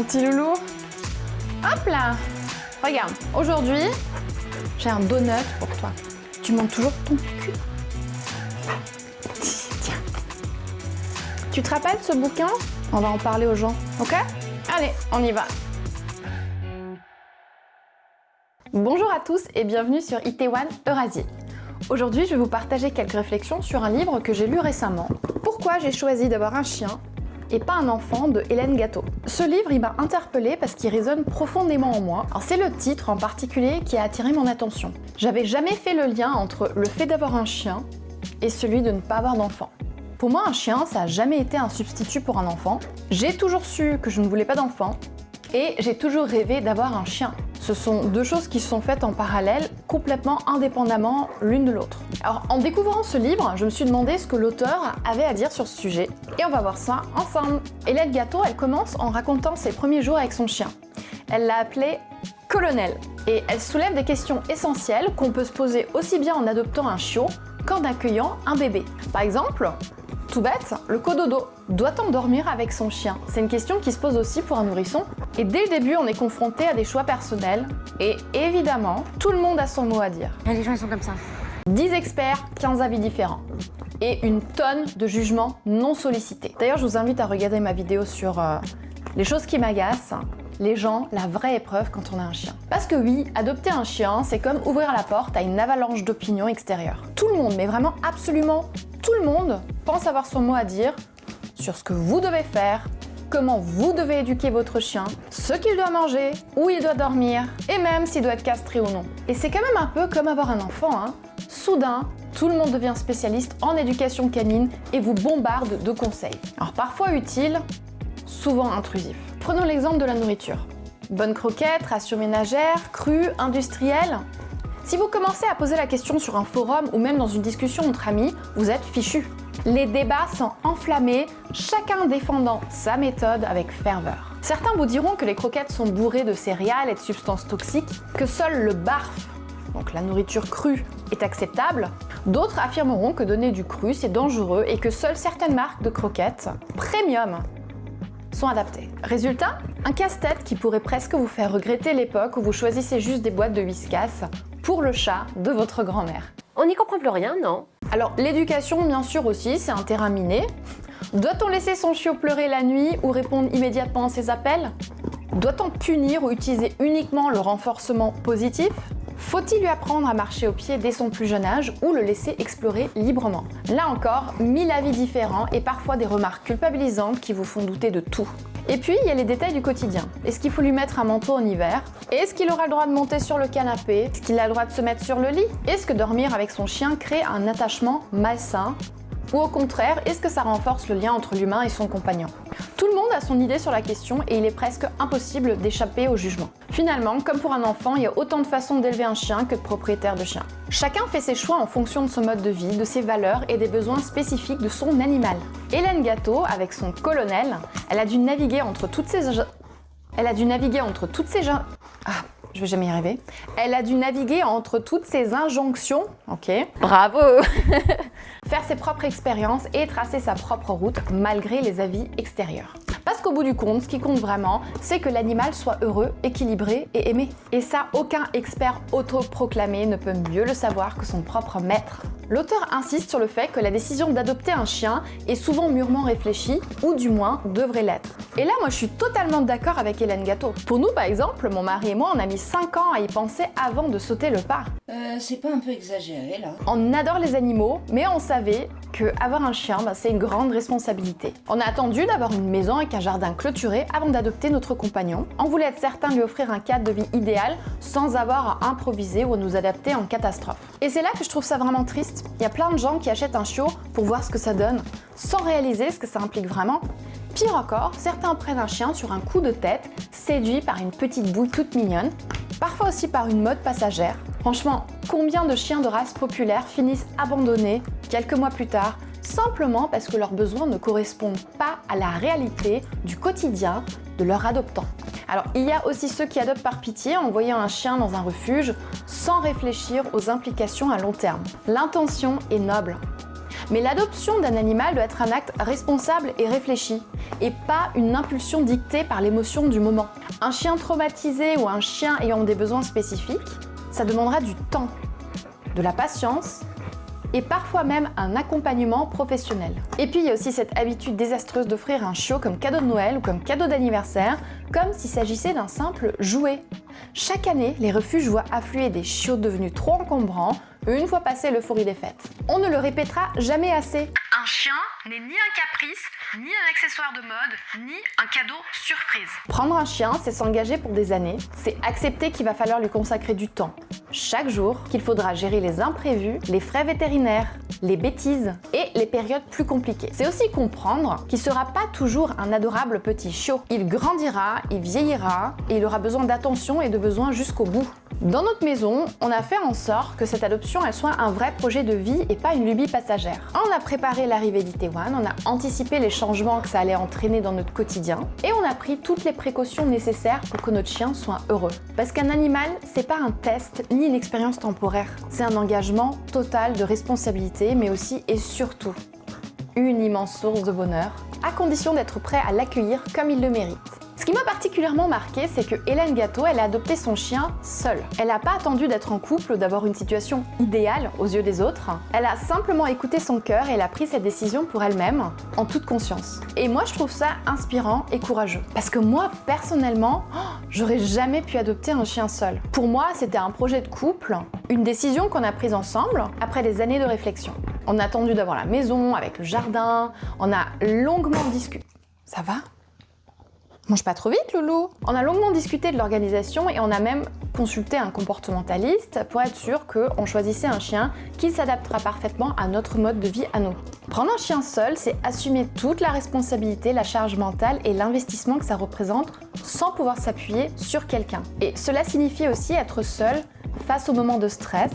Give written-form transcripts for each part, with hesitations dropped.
mon petit loulou. Hop là. Regarde, aujourd'hui, j'ai un donut pour toi. Tu manges toujours ton cul. Tiens. Tu te rappelles de ce bouquin? On va en parler aux gens, ok? Allez, on y va. Bonjour à tous et bienvenue sur Itaewon Eurasier. Aujourd'hui, je vais vous partager quelques réflexions sur un livre que j'ai lu récemment. Pourquoi j'ai choisi d'avoir un chien et pas un enfant de Hélène Gatto. Ce livre, il m'a interpellée parce qu'il résonne profondément en moi. Alors c'est le titre en particulier qui a attiré mon attention. J'avais jamais fait le lien entre le fait d'avoir un chien et celui de ne pas avoir d'enfant. Pour moi, un chien, ça n'a jamais été un substitut pour un enfant. J'ai toujours su que je ne voulais pas d'enfant et j'ai toujours rêvé d'avoir un chien. Ce sont deux choses qui se sont faites en parallèle, complètement indépendamment l'une de l'autre. Alors, en découvrant ce livre, je me suis demandé ce que l'auteur avait à dire sur ce sujet, et on va voir ça ensemble. Hélène Gatto, elle commence en racontant ses premiers jours avec son chien. Elle l'a appelé Colonel, et elle soulève des questions essentielles qu'on peut se poser aussi bien en adoptant un chiot qu'en accueillant un bébé. Par exemple, tout bête, le cododo. Doit-on dormir avec son chien? C'est une question qui se pose aussi pour un nourrisson. Et dès le début, on est confronté à des choix personnels. Et évidemment, tout le monde a son mot à dire. Les gens, ils sont comme ça. 10 experts, 15 avis différents. Et une tonne de jugements non sollicités. D'ailleurs, je vous invite à regarder ma vidéo sur les choses qui m'agacent. Les gens, la vraie épreuve quand on a un chien. Parce que oui, adopter un chien, c'est comme ouvrir la porte à une avalanche d'opinions extérieures. Tout le monde, mais vraiment absolument tout le monde, pense avoir son mot à dire sur ce que vous devez faire, comment vous devez éduquer votre chien, ce qu'il doit manger, où il doit dormir, et même s'il doit être castré ou non. Et c'est quand même un peu comme avoir un enfant, hein. Soudain, tout le monde devient spécialiste en éducation canine et vous bombarde de conseils. Alors parfois utiles, souvent intrusifs. Prenons l'exemple de la nourriture. Bonne croquette, ration ménagère, crue, industrielle. Si vous commencez à poser la question sur un forum ou même dans une discussion entre amis, vous êtes fichu. Les débats sont enflammés, chacun défendant sa méthode avec ferveur. Certains vous diront que les croquettes sont bourrées de céréales et de substances toxiques, que seul le barf, donc la nourriture crue, est acceptable. D'autres affirmeront que donner du cru, c'est dangereux et que seules certaines marques de croquettes, premium, sont adaptées. Résultat, un casse-tête qui pourrait presque vous faire regretter l'époque où vous choisissez juste des boîtes de Whiskas pour le chat de votre grand-mère. On n'y comprend plus rien, non? Alors l'éducation, bien sûr aussi, c'est un terrain miné. Doit-on laisser son chiot pleurer la nuit ou répondre immédiatement à ses appels? Doit-on punir ou utiliser uniquement le renforcement positif? Faut-il lui apprendre à marcher au pied dès son plus jeune âge ou le laisser explorer librement? Là encore, 1000 avis différents et parfois des remarques culpabilisantes qui vous font douter de tout. Et puis, il y a les détails du quotidien. Est-ce qu'il faut lui mettre un manteau en hiver? Est-ce qu'il aura le droit de monter sur le canapé? Est-ce qu'il a le droit de se mettre sur le lit? Est-ce que dormir avec son chien crée un attachement malsain? Ou au contraire, est-ce que ça renforce le lien entre l'humain et son compagnon? Tout le monde a son idée sur la question et il est presque impossible d'échapper au jugement. Finalement, comme pour un enfant, il y a autant de façons d'élever un chien que de propriétaires de chiens. Chacun fait ses choix en fonction de son mode de vie, de ses valeurs et des besoins spécifiques de son animal. Hélène Gatto, avec son colonel, elle a dû naviguer entre toutes ces... Je vais jamais y arriver. Elle a dû naviguer entre toutes ces injonctions, ok, bravo, faire ses propres expériences et tracer sa propre route malgré les avis extérieurs. Parce qu'au bout du compte, ce qui compte vraiment, c'est que l'animal soit heureux, équilibré et aimé. Et ça, aucun expert autoproclamé ne peut mieux le savoir que son propre maître. L'auteur insiste sur le fait que la décision d'adopter un chien est souvent mûrement réfléchie, ou du moins devrait l'être. Et là, moi je suis totalement d'accord avec Hélène Gatto. Pour nous, par exemple, mon mari et moi, on a mis 5 ans à y penser avant de sauter le pas. C'est pas un peu exagéré là? On adore les animaux, mais on savait qu'avoir un chien, c'est une grande responsabilité. On a attendu d'avoir une maison avec un jardin clôturé avant d'adopter notre compagnon. On voulait être certain de lui offrir un cadre de vie idéal sans avoir à improviser ou à nous adapter en catastrophe. Et c'est là que je trouve ça vraiment triste. Il y a plein de gens qui achètent un chiot pour voir ce que ça donne, sans réaliser ce que ça implique vraiment. Pire encore, certains prennent un chien sur un coup de tête, séduits par une petite bouille toute mignonne, parfois aussi par une mode passagère. Franchement, combien de chiens de race populaire finissent abandonnés quelques mois plus tard, simplement parce que leurs besoins ne correspondent pas à la réalité du quotidien de leur adoptant. Alors, il y a aussi ceux qui adoptent par pitié en envoyant un chien dans un refuge sans réfléchir aux implications à long terme. L'intention est noble. Mais l'adoption d'un animal doit être un acte responsable et réfléchi, et pas une impulsion dictée par l'émotion du moment. Un chien traumatisé ou un chien ayant des besoins spécifiques, ça demandera du temps, de la patience, et parfois même un accompagnement professionnel. Et puis il y a aussi cette habitude désastreuse d'offrir un chiot comme cadeau de Noël ou comme cadeau d'anniversaire, comme s'il s'agissait d'un simple jouet. Chaque année, les refuges voient affluer des chiots devenus trop encombrants, une fois passé l'euphorie des fêtes. On ne le répétera jamais assez. Un chien n'est ni un caprice, ni un accessoire de mode, ni un cadeau surprise. Prendre un chien, c'est s'engager pour des années, c'est accepter qu'il va falloir lui consacrer du temps, chaque jour, qu'il faudra gérer les imprévus, les frais vétérinaires, les bêtises et les périodes plus compliquées. C'est aussi comprendre qu'il ne sera pas toujours un adorable petit chiot. Il grandira, il vieillira et il aura besoin d'attention et de besoins jusqu'au bout. Dans notre maison, on a fait en sorte que cette adoption elle soit un vrai projet de vie et pas une lubie passagère. On a préparé l'arrivée d'Itaewon, on a anticipé les changements que ça allait entraîner dans notre quotidien et on a pris toutes les précautions nécessaires pour que notre chien soit heureux. Parce qu'un animal, c'est pas un test ni une expérience temporaire, c'est un engagement total de responsabilité mais aussi et surtout une immense source de bonheur, à condition d'être prêt à l'accueillir comme il le mérite. Ce qui m'a particulièrement marqué, c'est que Hélène Gâteau, elle a adopté son chien seule. Elle n'a pas attendu d'être en couple ou d'avoir une situation idéale aux yeux des autres. Elle a simplement écouté son cœur et elle a pris cette décision pour elle-même, en toute conscience. Et moi, je trouve ça inspirant et courageux. Parce que moi, personnellement, j'aurais jamais pu adopter un chien seul. Pour moi, c'était un projet de couple, une décision qu'on a prise ensemble après des années de réflexion. On a attendu d'avoir la maison avec le jardin, on a longuement discuté. Ça va ? Mange pas trop vite, Loulou. On a longuement discuté de l'organisation et on a même consulté un comportementaliste pour être sûr qu'on choisissait un chien qui s'adaptera parfaitement à notre mode de vie à nous. Prendre un chien seul, c'est assumer toute la responsabilité, la charge mentale et l'investissement que ça représente sans pouvoir s'appuyer sur quelqu'un. Et cela signifie aussi être seul face aux moments de stress,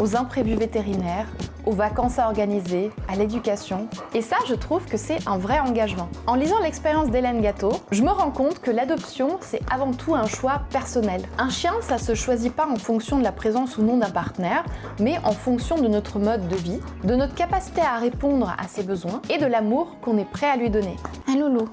aux imprévus vétérinaires, aux vacances à organiser, à l'éducation. Et ça, je trouve que c'est un vrai engagement. En lisant l'expérience d'Hélène Gâteau, je me rends compte que l'adoption, c'est avant tout un choix personnel. Un chien, ça se choisit pas en fonction de la présence ou non d'un partenaire, mais en fonction de notre mode de vie, de notre capacité à répondre à ses besoins et de l'amour qu'on est prêt à lui donner. Un loulou.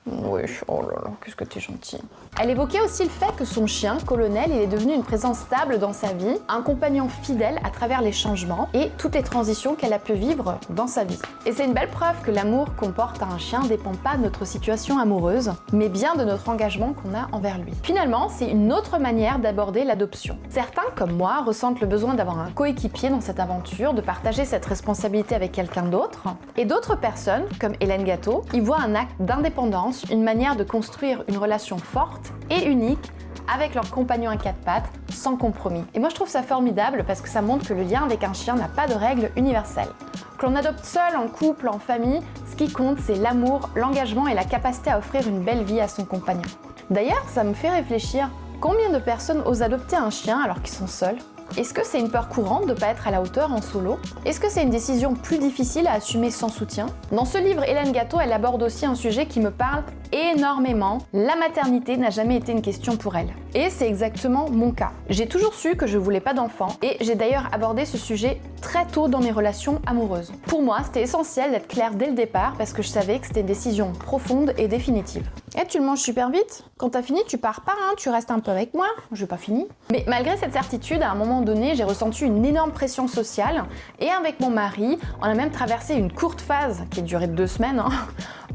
Oui, oh là là, qu'est-ce que t'es gentil. Elle évoquait aussi le fait que son chien, Colonel, il est devenu une présence stable dans sa vie, un compagnon fidèle à travers les changements et toutes les transitions qu'elle a pu vivre dans sa vie. Et c'est une belle preuve que l'amour qu'on porte à un chien ne dépend pas de notre situation amoureuse, mais bien de notre engagement qu'on a envers lui. Finalement, c'est une autre manière d'aborder l'adoption. Certains, comme moi, ressentent le besoin d'avoir un coéquipier dans cette aventure, de partager cette responsabilité avec quelqu'un d'autre. Et d'autres personnes, comme Hélène Gâteau, y voient un acte d'indépendance, une manière de construire une relation forte et unique avec leur compagnon à quatre pattes, sans compromis. Et moi je trouve ça formidable parce que ça montre que le lien avec un chien n'a pas de règles universelles. Que l'on adopte seul, en couple, en famille, ce qui compte c'est l'amour, l'engagement et la capacité à offrir une belle vie à son compagnon. D'ailleurs, ça me fait réfléchir, combien de personnes osent adopter un chien alors qu'ils sont seuls ? Est-ce que c'est une peur courante de ne pas être à la hauteur en solo ? Est-ce que c'est une décision plus difficile à assumer sans soutien ? Dans ce livre, Hélène Gâteau, elle aborde aussi un sujet qui me parle énormément. La maternité n'a jamais été une question pour elle. Et c'est exactement mon cas. J'ai toujours su que je voulais pas d'enfant et j'ai d'ailleurs abordé ce sujet très tôt dans mes relations amoureuses. Pour moi, c'était essentiel d'être claire dès le départ parce que je savais que c'était une décision profonde et définitive. Et tu le manges super vite. Quand t'as fini, tu pars pas, hein, tu restes un peu avec moi. J'ai pas fini. Mais malgré cette certitude, à un moment donné, j'ai ressenti une énorme pression sociale et avec mon mari, on a même traversé une courte phase qui a duré 2 semaines,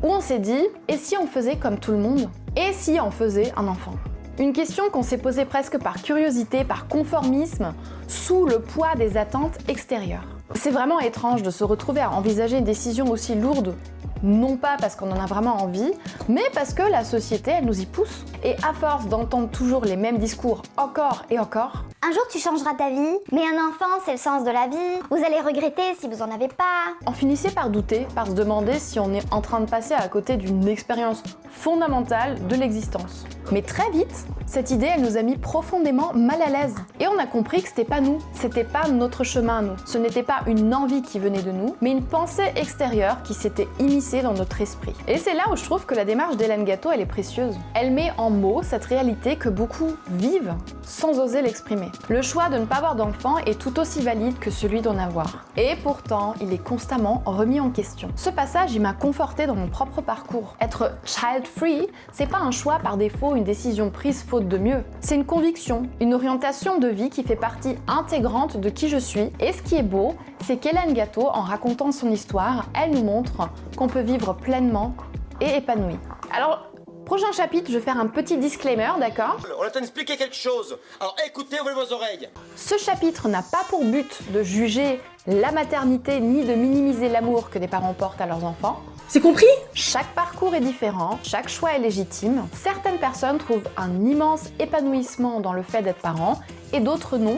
où on s'est dit « et si on faisait comme tout le monde ? Et si on faisait un enfant ?» Une question qu'on s'est posée presque par curiosité, par conformisme, sous le poids des attentes extérieures. C'est vraiment étrange de se retrouver à envisager une décision aussi lourde, non pas parce qu'on en a vraiment envie, mais parce que la société, elle nous y pousse. Et à force d'entendre toujours les mêmes discours encore et encore, un jour tu changeras ta vie, mais un enfant c'est le sens de la vie, vous allez regretter si vous en avez pas. On finissait par douter, par se demander si on est en train de passer à côté d'une expérience fondamentale de l'existence. Mais très vite, cette idée, elle nous a mis profondément mal à l'aise. Et on a compris que c'était pas nous, c'était pas notre chemin à nous. Ce n'était pas une envie qui venait de nous, mais une pensée extérieure qui s'était immiscée dans notre esprit. Et c'est là où je trouve que la démarche d'Hélène Gatto, elle est précieuse. Elle met en mots cette réalité que beaucoup vivent sans oser l'exprimer. Le choix de ne pas avoir d'enfant est tout aussi valide que celui d'en avoir. Et pourtant, il est constamment remis en question. Ce passage, il m'a conforté dans mon propre parcours. Être child-free, c'est pas un choix par défaut, une décision prise faute de mieux. C'est une conviction, une orientation de vie qui fait partie intégrante de qui je suis. Et ce qui est beau, c'est qu'Hélène Gatto, en racontant son histoire, elle nous montre qu'on peut vivre pleinement et épanoui. Alors, prochain chapitre, je vais faire un petit disclaimer, d'accord ? On va t'expliquer quelque chose. Alors écoutez, ouvrez vos oreilles. Ce chapitre n'a pas pour but de juger la maternité ni de minimiser l'amour que des parents portent à leurs enfants. C'est compris ? Chaque parcours est différent, chaque choix est légitime. Certaines personnes trouvent un immense épanouissement dans le fait d'être parents et d'autres non.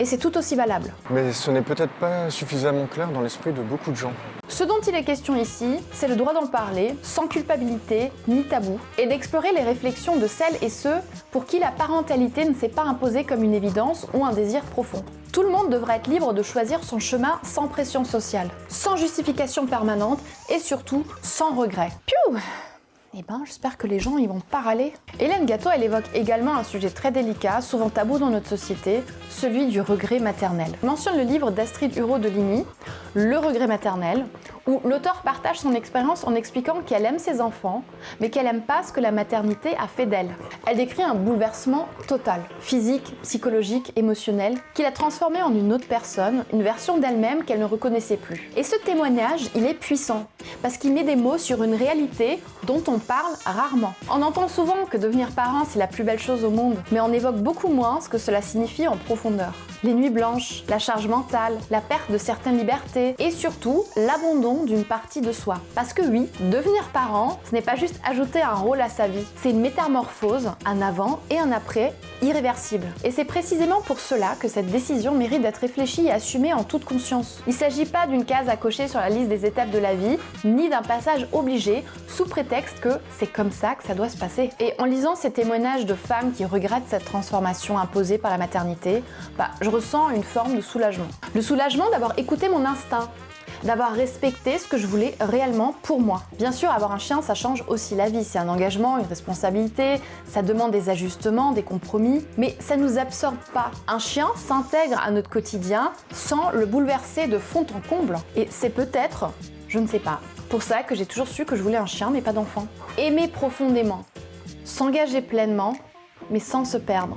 Et c'est tout aussi valable. Mais ce n'est peut-être pas suffisamment clair dans l'esprit de beaucoup de gens. Ce dont il est question ici, c'est le droit d'en parler, sans culpabilité ni tabou, et d'explorer les réflexions de celles et ceux pour qui la parentalité ne s'est pas imposée comme une évidence ou un désir profond. Tout le monde devrait être libre de choisir son chemin sans pression sociale, sans justification permanente et surtout sans regret. Piou! Eh ben, j'espère que les gens ils vont pas râler. Hélène Gatto, elle évoque également un sujet très délicat, souvent tabou dans notre société, celui du regret maternel. Elle mentionne le livre d'Astrid Huro de Ligny, Le regret maternel, où l'auteur partage son expérience en expliquant qu'elle aime ses enfants, mais qu'elle aime pas ce que la maternité a fait d'elle. Elle décrit un bouleversement total, physique, psychologique, émotionnel, qui l'a transformée en une autre personne, une version d'elle-même qu'elle ne reconnaissait plus. Et ce témoignage, il est puissant, parce qu'il met des mots sur une réalité dont on parle rarement. On entend souvent que devenir parent, c'est la plus belle chose au monde, mais on évoque beaucoup moins ce que cela signifie en profondeur. Les nuits blanches, la charge mentale, la perte de certaines libertés, et surtout, l'abandon d'une partie de soi. Parce que oui, devenir parent, ce n'est pas juste ajouter un rôle à sa vie, c'est une métamorphose, un avant et un après, irréversible. Et c'est précisément pour cela que cette décision mérite d'être réfléchie et assumée en toute conscience. Il ne s'agit pas d'une case à cocher sur la liste des étapes de la vie, ni d'un passage obligé, sous prétexte que c'est comme ça que ça doit se passer. Et en lisant ces témoignages de femmes qui regrettent cette transformation imposée par la maternité, je ressens une forme de soulagement. Le soulagement d'avoir écouté mon instinct, d'avoir respecté ce que je voulais réellement pour moi. Bien sûr, avoir un chien, ça change aussi la vie. C'est un engagement, une responsabilité, ça demande des ajustements, des compromis, mais ça nous absorbe pas. Un chien s'intègre à notre quotidien sans le bouleverser de fond en comble. Et c'est peut-être, je ne sais pas, pour ça que j'ai toujours su que je voulais un chien mais pas d'enfant. Aimer profondément, s'engager pleinement, mais sans se perdre.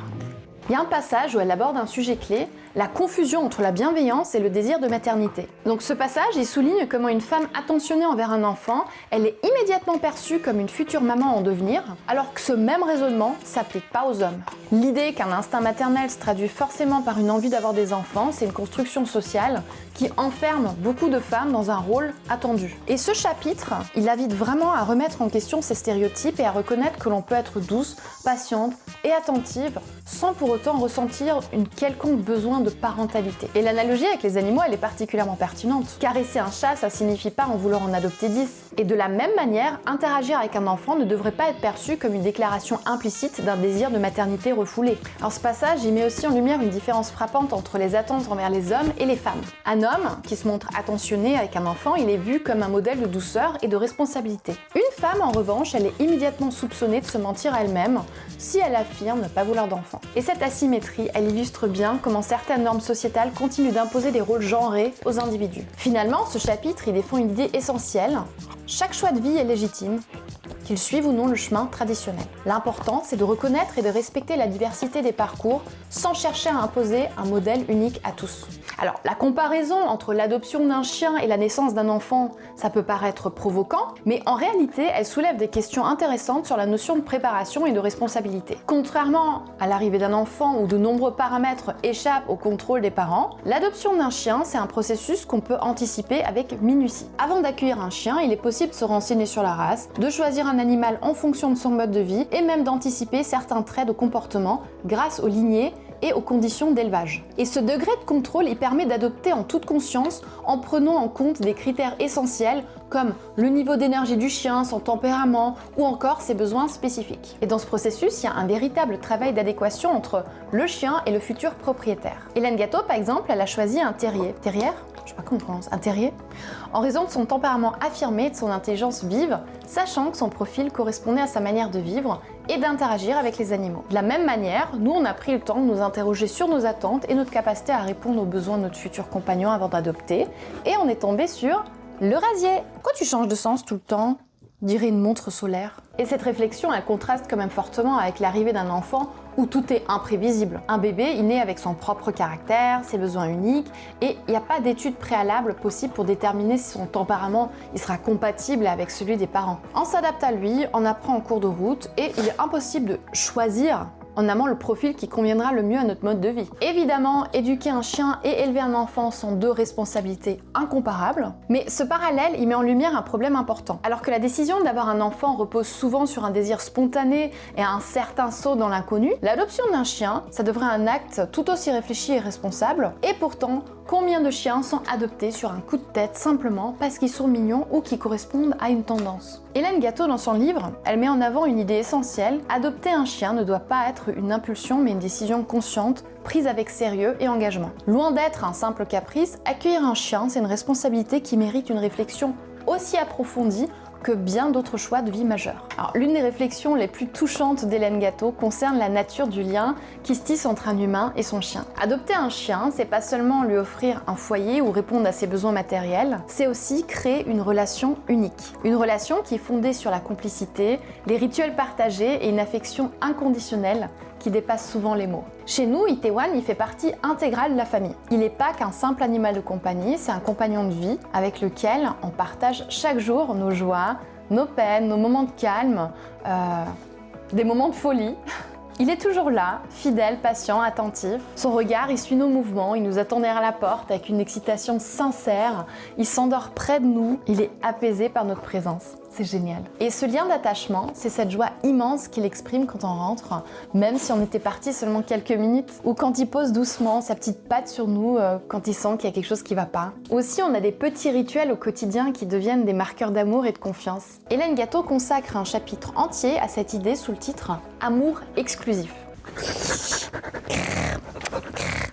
Il y a un passage où elle aborde un sujet clé, la confusion entre la bienveillance et le désir de maternité. Donc ce passage, il souligne comment une femme attentionnée envers un enfant, elle est immédiatement perçue comme une future maman en devenir, alors que ce même raisonnement s'applique pas aux hommes. L'idée qu'un instinct maternel se traduit forcément par une envie d'avoir des enfants, c'est une construction sociale qui enferme beaucoup de femmes dans un rôle attendu. Et ce chapitre, il invite vraiment à remettre en question ces stéréotypes et à reconnaître que l'on peut être douce, patiente et attentive sans pour autant ressentir une quelconque besoin de parentalité. Et l'analogie avec les animaux, elle est particulièrement pertinente. Caresser un chat, ça signifie pas en vouloir en adopter 10. Et de la même manière, interagir avec un enfant ne devrait pas être perçu comme une déclaration implicite d'un désir de maternité refoulé. Alors ce passage, il met aussi en lumière une différence frappante entre les attentes envers les hommes et les femmes. Un homme qui se montre attentionné avec un enfant, il est vu comme un modèle de douceur et de responsabilité. Une femme, en revanche, elle est immédiatement soupçonnée de se mentir à elle-même si elle affirme ne pas vouloir d'enfant. Et cette asymétrie, elle illustre bien comment certaines normes sociétales continuent d'imposer des rôles genrés aux individus. Finalement, ce chapitre, il défend une idée essentielle. Chaque choix de vie est légitime, qu'ils suivent ou non le chemin traditionnel. L'important, c'est de reconnaître et de respecter la diversité des parcours sans chercher à imposer un modèle unique à tous. Alors, la comparaison entre l'adoption d'un chien et la naissance d'un enfant, ça peut paraître provoquant, mais en réalité, elle soulève des questions intéressantes sur la notion de préparation et de responsabilité. Contrairement à l'arrivée d'un enfant où de nombreux paramètres échappent au contrôle des parents, l'adoption d'un chien, c'est un processus qu'on peut anticiper avec minutie. Avant d'accueillir un chien, il est possible de se renseigner sur la race, de choisir un animal en fonction de son mode de vie et même d'anticiper certains traits de comportement grâce aux lignées et aux conditions d'élevage. Et ce degré de contrôle, il permet d'adopter en toute conscience en prenant en compte des critères essentiels comme le niveau d'énergie du chien, son tempérament ou encore ses besoins spécifiques. Et dans ce processus, il y a un véritable travail d'adéquation entre le chien et le futur propriétaire. Hélène Gâteau, par exemple, elle a choisi un terrier. Terrière ? Je sais pas comment on prononce. Un terrier ? En raison de son tempérament affirmé et de son intelligence vive, sachant que son profil correspondait à sa manière de vivre et d'interagir avec les animaux. De la même manière, nous on a pris le temps de nous interroger sur nos attentes et notre capacité à répondre aux besoins de notre futur compagnon avant d'adopter, et on est tombé sur le rasier. Pourquoi tu changes de sens tout le temps ? Dirait une montre solaire. Et cette réflexion, elle contraste quand même fortement avec l'arrivée d'un enfant où tout est imprévisible. Un bébé, il naît avec son propre caractère, ses besoins uniques, et il n'y a pas d'étude préalable possible pour déterminer si son tempérament il sera compatible avec celui des parents. On s'adapte à lui, on apprend en cours de route, et il est impossible de choisir en amont le profil qui conviendra le mieux à notre mode de vie. Évidemment, éduquer un chien et élever un enfant sont deux responsabilités incomparables, mais ce parallèle, il met en lumière un problème important. Alors que la décision d'avoir un enfant repose souvent sur un désir spontané et un certain saut dans l'inconnu, l'adoption d'un chien, ça devrait être un acte tout aussi réfléchi et responsable, et pourtant, combien de chiens sont adoptés sur un coup de tête simplement parce qu'ils sont mignons ou qu'ils correspondent à une tendance? Hélène Gâteau, dans son livre, elle met en avant une idée essentielle. Adopter un chien ne doit pas être une impulsion mais une décision consciente, prise avec sérieux et engagement. Loin d'être un simple caprice, accueillir un chien, c'est une responsabilité qui mérite une réflexion aussi approfondie que bien d'autres choix de vie majeurs. Alors, l'une des réflexions les plus touchantes d'Hélène Gâteau concerne la nature du lien qui se tisse entre un humain et son chien. Adopter un chien, c'est pas seulement lui offrir un foyer ou répondre à ses besoins matériels, c'est aussi créer une relation unique. Une relation qui est fondée sur la complicité, les rituels partagés et une affection inconditionnelle qui dépasse souvent les mots. Chez nous, Itaewon, il fait partie intégrale de la famille. Il n'est pas qu'un simple animal de compagnie, c'est un compagnon de vie avec lequel on partage chaque jour nos joies, nos peines, nos moments de calme, des moments de folie. Il est toujours là, fidèle, patient, attentif. Son regard, il suit nos mouvements, il nous attend derrière la porte avec une excitation sincère. Il s'endort près de nous, il est apaisé par notre présence. C'est génial. Et ce lien d'attachement, c'est cette joie immense qu'il exprime quand on rentre, même si on était parti seulement quelques minutes, ou quand il pose doucement sa petite patte sur nous quand il sent qu'il y a quelque chose qui va pas. Aussi, on a des petits rituels au quotidien qui deviennent des marqueurs d'amour et de confiance. Hélène Gâteau consacre un chapitre entier à cette idée sous le titre « Amour exclusif ».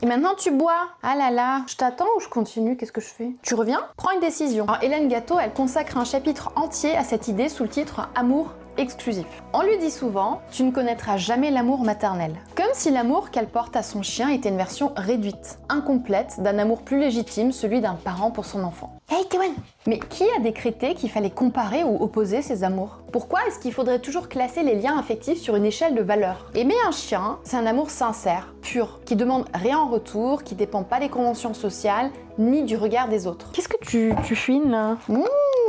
Et maintenant tu bois. Ah là là, je t'attends ou je continue? Qu'est-ce que je fais? Tu reviens? Prends une décision. Alors Hélène Gâteau, elle consacre un chapitre entier à cette idée sous le titre « Amour exclusif ». On lui dit souvent « Tu ne connaîtras jamais l'amour maternel ». Comme si l'amour qu'elle porte à son chien était une version réduite, incomplète d'un amour plus légitime, celui d'un parent pour son enfant. Hey Itaewon! Mais qui a décrété qu'il fallait comparer ou opposer ces amours? Pourquoi est-ce qu'il faudrait toujours classer les liens affectifs sur une échelle de valeurs? Aimer un chien, c'est un amour sincère, pur, qui demande rien en retour, qui dépend pas des conventions sociales, ni du regard des autres. Qu'est-ce que tu fines là?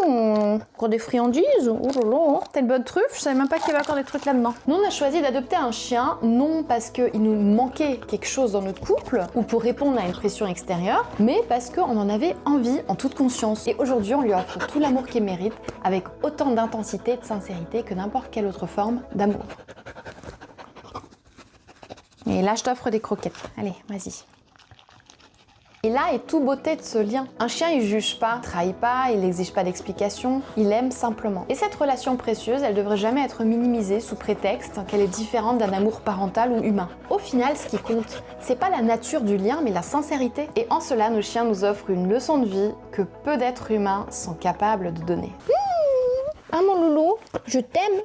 Encore des friandises? Oh là là, t'as une bonne truffe? Je savais même pas qu'il y avait encore des trucs là-dedans. Nous, on a choisi d'adopter un chien, non parce qu'il nous manquait quelque chose dans notre couple, ou pour répondre à une pression extérieure, mais parce qu'on en avait envie en toute conscience. Et aujourd'hui, on lui offre tout l'amour qu'il mérite, avec autant d'intensité et de sincérité que n'importe quelle autre forme d'amour. Et là, je t'offre des croquettes. Allez, vas-y. Et là est tout beauté de ce lien. Un chien, il juge pas, trahit pas, il n'exige pas d'explication, il aime simplement. Et cette relation précieuse, elle devrait jamais être minimisée sous prétexte qu'elle est différente d'un amour parental ou humain. Au final, ce qui compte, c'est pas la nature du lien, mais la sincérité. Et en cela, nos chiens nous offrent une leçon de vie que peu d'êtres humains sont capables de donner. Ah mon loulou, je t'aime.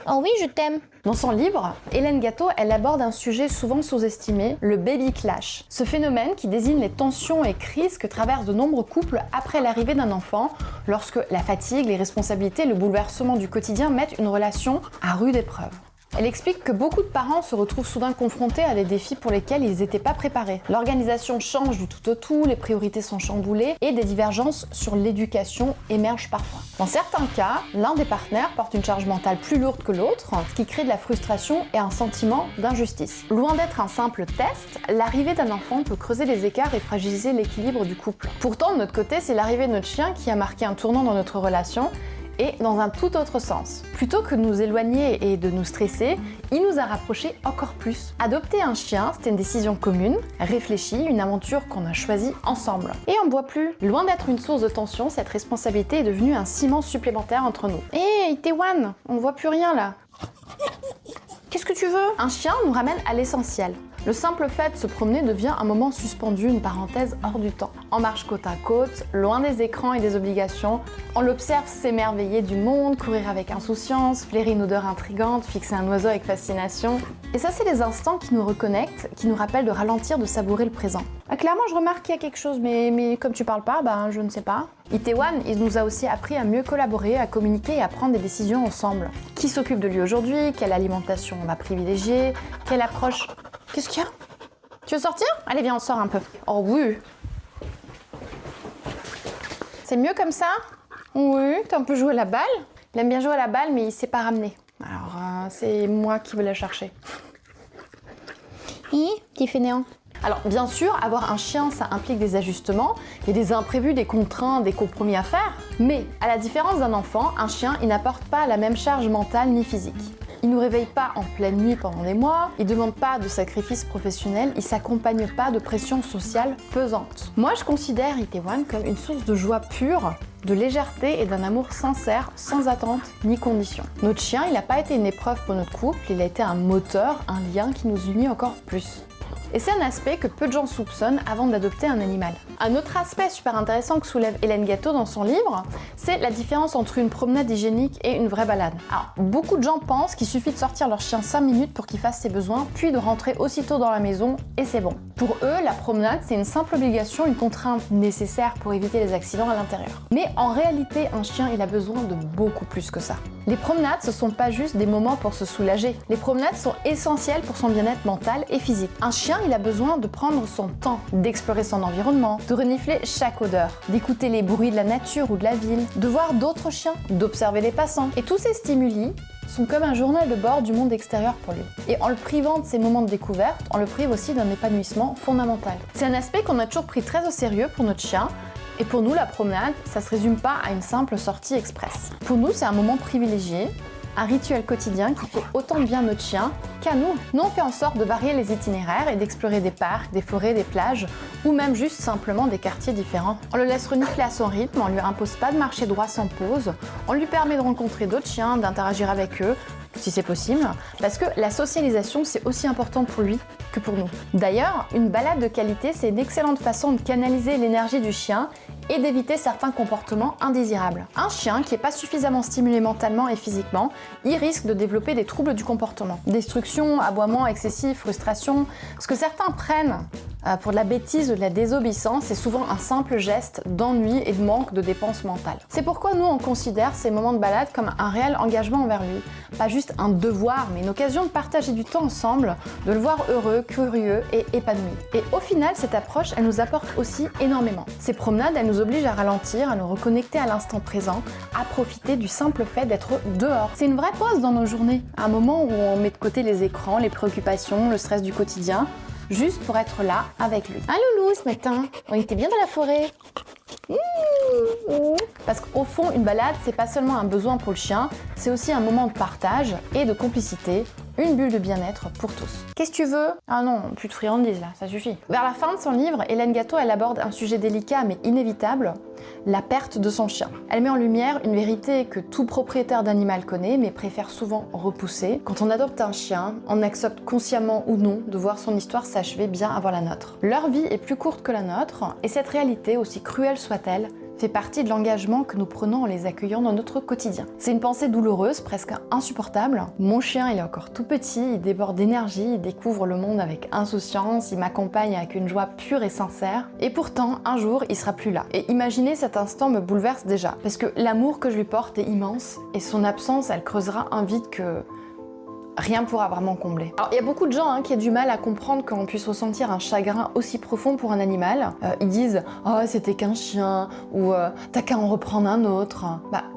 Oh oui, je t'aime. Dans son livre, Hélène Gâteau, elle aborde un sujet souvent sous-estimé, le baby clash. Ce phénomène qui désigne les tensions et crises que traversent de nombreux couples après l'arrivée d'un enfant, lorsque la fatigue, les responsabilités, le bouleversement du quotidien mettent une relation à rude épreuve. Elle explique que beaucoup de parents se retrouvent soudain confrontés à des défis pour lesquels ils n'étaient pas préparés. L'organisation change du tout au tout, les priorités sont chamboulées et des divergences sur l'éducation émergent parfois. Dans certains cas, l'un des partenaires porte une charge mentale plus lourde que l'autre, ce qui crée de la frustration et un sentiment d'injustice. Loin d'être un simple test, l'arrivée d'un enfant peut creuser les écarts et fragiliser l'équilibre du couple. Pourtant, de notre côté, c'est l'arrivée de notre chien qui a marqué un tournant dans notre relation. et dans un tout autre sens. Plutôt que de nous éloigner et de nous stresser, il nous a rapprochés encore plus. Adopter un chien, c'était une décision commune, réfléchie, une aventure qu'on a choisie ensemble. Et on ne boit plus. Loin d'être une source de tension, cette responsabilité est devenue un ciment supplémentaire entre nous. Hé, Itaewon, on voit plus rien là. Qu'est-ce que tu veux? Un chien nous ramène à l'essentiel. Le simple fait de se promener devient un moment suspendu, une parenthèse hors du temps. On marche côte à côte, loin des écrans et des obligations. On l'observe s'émerveiller du monde, courir avec insouciance, flairer une odeur intrigante, fixer un oiseau avec fascination. Et ça, c'est les instants qui nous reconnectent, qui nous rappellent de ralentir, de savourer le présent. Ah, clairement, je remarque qu'il y a quelque chose, mais comme tu parles pas, je ne sais pas. Itaewon, il nous a aussi appris à mieux collaborer, à communiquer et à prendre des décisions ensemble. Qui s'occupe de lui aujourd'hui? Quelle alimentation on va privilégier? Quelle approche? Qu'est-ce qu'il y a? Tu veux sortir? Allez, viens, on sort un peu. Oh oui. C'est mieux comme ça? Oui, t'as un peu joué à la balle. Il aime bien jouer à la balle, mais il sait pas ramener. Alors, c'est moi qui vais la chercher. Petit fainéant. Alors, bien sûr, avoir un chien, ça implique des ajustements, il y a des imprévus, des contraintes, des compromis à faire. Mais, à la différence d'un enfant, un chien, il n'apporte pas la même charge mentale ni physique. Il ne nous réveille pas en pleine nuit pendant des mois, il ne demande pas de sacrifices professionnels, il ne s'accompagne pas de pression sociale pesante. Moi, je considère Itaewon comme une source de joie pure, de légèreté et d'un amour sincère, sans attente ni condition. Notre chien, il n'a pas été une épreuve pour notre couple, il a été un moteur, un lien qui nous unit encore plus. Et c'est un aspect que peu de gens soupçonnent avant d'adopter un animal. Un autre aspect super intéressant que soulève Hélène Gatto dans son livre, c'est la différence entre une promenade hygiénique et une vraie balade. Alors, beaucoup de gens pensent qu'il suffit de sortir leur chien 5 minutes pour qu'il fasse ses besoins, puis de rentrer aussitôt dans la maison, et c'est bon. Pour eux, la promenade, c'est une simple obligation, une contrainte nécessaire pour éviter les accidents à l'intérieur. Mais en réalité, un chien, il a besoin de beaucoup plus que ça. Les promenades, ce sont pas juste des moments pour se soulager. Les promenades sont essentielles pour son bien-être mental et physique. Un chien, il a besoin de prendre son temps, d'explorer son environnement, de renifler chaque odeur, d'écouter les bruits de la nature ou de la ville, de voir d'autres chiens, d'observer les passants. Et tous ces stimuli sont comme un journal de bord du monde extérieur pour lui. Et en le privant de ces moments de découverte, on le prive aussi d'un épanouissement fondamental. C'est un aspect qu'on a toujours pris très au sérieux pour notre chien. Et pour nous, la promenade, ça se résume pas à une simple sortie express. Pour nous, c'est un moment privilégié, un rituel quotidien qui fait autant de bien à notre chien qu'à nous. Nous, on fait en sorte de varier les itinéraires et d'explorer des parcs, des forêts, des plages, ou même juste simplement des quartiers différents. On le laisse renifler à son rythme, on lui impose pas de marcher droit sans pause, on lui permet de rencontrer d'autres chiens, d'interagir avec eux, si c'est possible, parce que la socialisation, c'est aussi important pour lui que pour nous. D'ailleurs, une balade de qualité, c'est une excellente façon de canaliser l'énergie du chien et d'éviter certains comportements indésirables. Un chien qui n'est pas suffisamment stimulé mentalement et physiquement, il risque de développer des troubles du comportement. Destruction, aboiement excessif, frustration. Ce que certains prennent pour de la bêtise ou de la désobéissance, c'est souvent un simple geste d'ennui et de manque de dépenses mentales. C'est pourquoi nous, on considère ces moments de balade comme un réel engagement envers lui. Pas juste un devoir, mais une occasion de partager du temps ensemble, de le voir heureux, curieux et épanoui. Et au final, cette approche, elle nous apporte aussi énormément. Ces promenades, elles nous obligent à ralentir, à nous reconnecter à l'instant présent, à profiter du simple fait d'être dehors. C'est une vraie pause dans nos journées, un moment où on met de côté les écrans, les préoccupations, le stress du quotidien, juste pour être là avec lui. Ah loulou, ce matin, on était bien dans la forêt. Parce qu'au fond, une balade, c'est pas seulement un besoin pour le chien, c'est aussi un moment de partage et de complicité, une bulle de bien-être pour tous. Qu'est-ce que tu veux? Ah non, plus de friandises là, ça suffit. Vers la fin de son livre, Hélène Gatto, elle aborde un sujet délicat mais inévitable, la perte de son chien. Elle met en lumière une vérité que tout propriétaire d'animal connaît mais préfère souvent repousser. Quand on adopte un chien, on accepte consciemment ou non de voir son histoire s'achever bien avant la nôtre. Leur vie est plus courte que la nôtre et cette réalité, aussi cruelle soit-elle, fait partie de l'engagement que nous prenons en les accueillant dans notre quotidien. C'est une pensée douloureuse, presque insupportable. Mon chien, il est encore tout petit, il déborde d'énergie, il découvre le monde avec insouciance, il m'accompagne avec une joie pure et sincère. Et pourtant, un jour, il sera plus là. Et imaginer cet instant me bouleverse déjà, parce que l'amour que je lui porte est immense, et son absence, elle creusera un vide que rien ne pourra vraiment combler. Alors, il y a beaucoup de gens qui ont du mal à comprendre qu'on puisse ressentir un chagrin aussi profond pour un animal. Ils disent « Oh, c'était qu'un chien » ou « T'as qu'à en reprendre un autre ».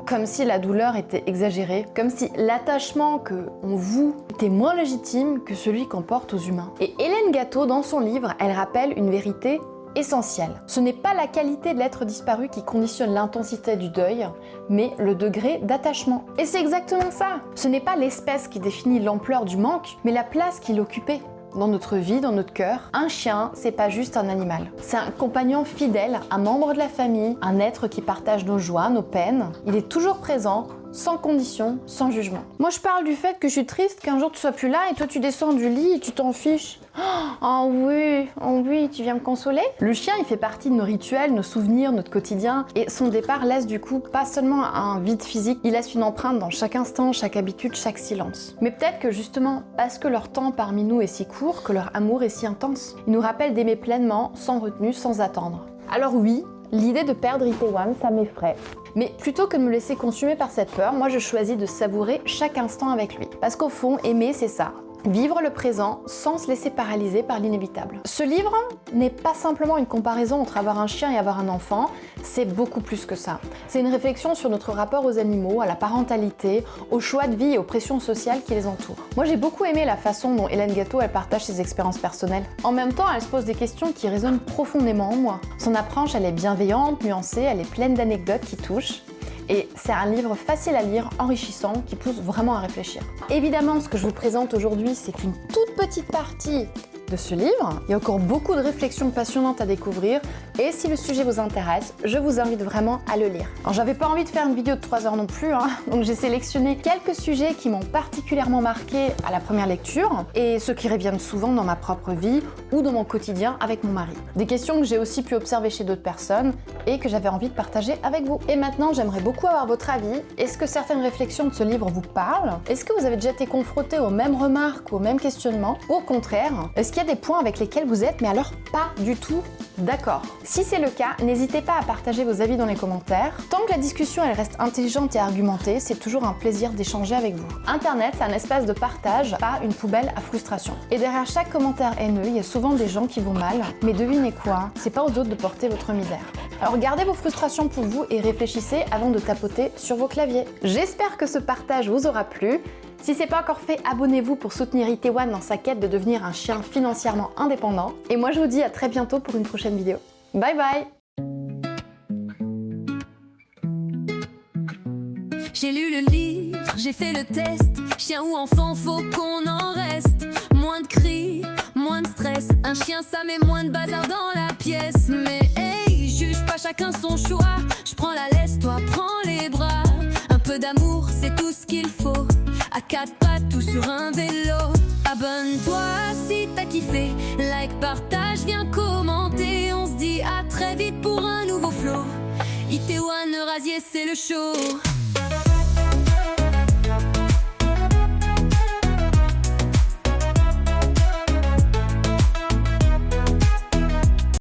Comme si la douleur était exagérée, comme si l'attachement qu'on voue était moins légitime que celui qu'on porte aux humains. Et Hélène Gatto, dans son livre, elle rappelle une vérité essentiel. Ce n'est pas la qualité de l'être disparu qui conditionne l'intensité du deuil, mais le degré d'attachement. Et c'est exactement ça. Ce n'est pas l'espèce qui définit l'ampleur du manque, mais la place qu'il occupait dans notre vie, dans notre cœur. Un chien, c'est pas juste un animal. C'est un compagnon fidèle, un membre de la famille, un être qui partage nos joies, nos peines. Il est toujours présent, sans condition, sans jugement. Moi, je parle du fait que je suis triste qu'un jour tu sois plus là et toi tu descends du lit et tu t'en fiches. Oh oui, tu viens me consoler? Le chien, il fait partie de nos rituels, nos souvenirs, notre quotidien. Et son départ laisse du coup pas seulement un vide physique, il laisse une empreinte dans chaque instant, chaque habitude, chaque silence. Mais peut-être que justement, parce que leur temps parmi nous est si court, que leur amour est si intense, ils nous rappellent d'aimer pleinement, sans retenue, sans attendre. Alors oui, l'idée de perdre Itaewon, ça m'effraie. Mais plutôt que de me laisser consumer par cette peur, moi je choisis de savourer chaque instant avec lui. Parce qu'au fond, aimer, c'est ça. Vivre le présent sans se laisser paralyser par l'inévitable. Ce livre n'est pas simplement une comparaison entre avoir un chien et avoir un enfant, c'est beaucoup plus que ça. C'est une réflexion sur notre rapport aux animaux, à la parentalité, aux choix de vie et aux pressions sociales qui les entourent. Moi j'ai beaucoup aimé la façon dont Hélène Gatto elle partage ses expériences personnelles. En même temps, elle se pose des questions qui résonnent profondément en moi. Son approche, elle est bienveillante, nuancée, elle est pleine d'anecdotes qui touchent. Et c'est un livre facile à lire, enrichissant, qui pousse vraiment à réfléchir. Évidemment, ce que je vous présente aujourd'hui, c'est une toute petite partie de ce livre. Il y a encore beaucoup de réflexions passionnantes à découvrir et si le sujet vous intéresse, je vous invite vraiment à le lire. Alors j'avais pas envie de faire une vidéo de 3 heures non plus, donc j'ai sélectionné quelques sujets qui m'ont particulièrement marqué à la première lecture et ceux qui reviennent souvent dans ma propre vie ou dans mon quotidien avec mon mari. Des questions que j'ai aussi pu observer chez d'autres personnes et que j'avais envie de partager avec vous. Et maintenant, j'aimerais beaucoup avoir votre avis. Est-ce que certaines réflexions de ce livre vous parlent? Est-ce que vous avez déjà été confronté aux mêmes remarques, aux mêmes questionnements? Ou au contraire, est-ce qu'il y a des points avec lesquels vous êtes, mais alors pas du tout d'accord? Si c'est le cas, n'hésitez pas à partager vos avis dans les commentaires. Tant que la discussion elle reste intelligente et argumentée, c'est toujours un plaisir d'échanger avec vous. Internet, c'est un espace de partage, pas une poubelle à frustration. Et derrière chaque commentaire haineux, il y a souvent des gens qui vont mal, mais devinez quoi? C'est pas aux autres de porter votre misère. Alors gardez vos frustrations pour vous et réfléchissez avant de tapoter sur vos claviers. J'espère que ce partage vous aura plu. Si c'est pas encore fait, abonnez-vous pour soutenir Itaewon dans sa quête de devenir un chien financièrement indépendant. Et moi je vous dis à très bientôt pour une prochaine vidéo. Bye bye! J'ai lu le livre, j'ai fait le test. Chien ou enfant, faut qu'on en reste. Moins de cris, moins de stress. Un chien, ça met moins de bazar dans la pièce. Mais hey, juge pas chacun son choix. Je prends la laisse, toi prends les bras. Un peu d'amour, c'est tout ce qu'il faut. À 4 pattes ou sur un vélo. Abonne-toi si t'as kiffé. Like, partage, viens commenter. On se dit à très vite pour un nouveau flow. Itaewon Rasier, c'est le show.